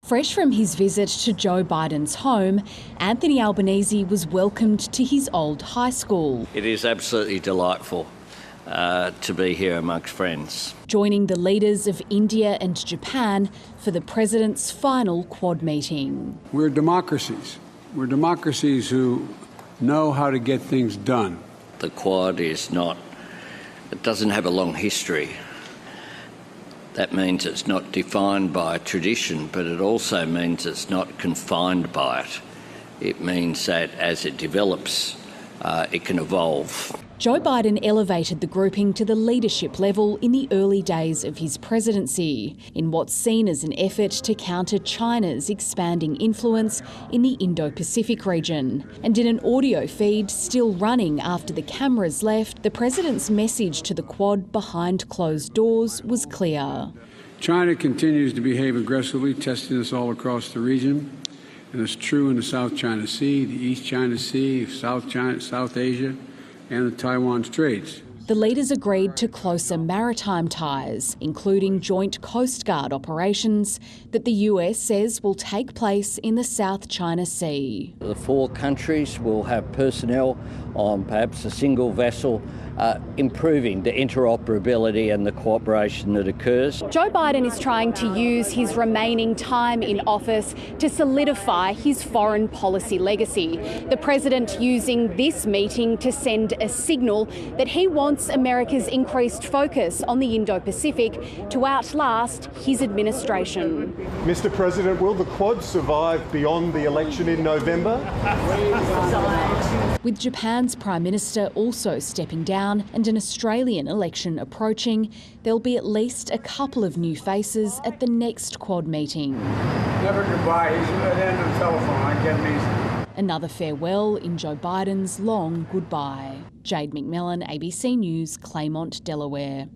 Fresh from his visit to Joe Biden's home, Anthony Albanese was welcomed to his old high school. It is absolutely delightful to be here amongst friends. Joining the leaders of India and Japan for the president's final Quad meeting. We're democracies. We're democracies who know how to get things done. The Quad it doesn't have a long history. That means it's not defined by tradition, but it also means it's not confined by it. It means that as it develops, it can evolve. Joe Biden elevated the grouping to the leadership level in the early days of his presidency, in what's seen as an effort to counter China's expanding influence in the Indo-Pacific region. And in an audio feed still running after the cameras left, the president's message to the Quad behind closed doors was clear. China continues to behave aggressively, testing us all across the region. And it's true in the South China Sea, the East China Sea, South Asia, and the Taiwan Straits. The leaders agreed to closer maritime ties, including joint Coast Guard operations that the US says will take place in the South China Sea. The four countries will have personnel on perhaps a single vessel, improving the interoperability and the cooperation that occurs. Joe Biden is trying to use his remaining time in office to solidify his foreign policy legacy. The president using this meeting to send a signal that he wants America's increased focus on the Indo-Pacific to outlast his administration. Mr. President, will the Quad survive beyond the election in November? With Japan's Prime Minister also stepping down and an Australian election approaching, there'll be at least a couple of new faces at the next Quad meeting. Never goodbye. He's at the end of the telephone. I get these. Another farewell in Joe Biden's long goodbye. Jade McMillan, ABC News, Claremont, Delaware.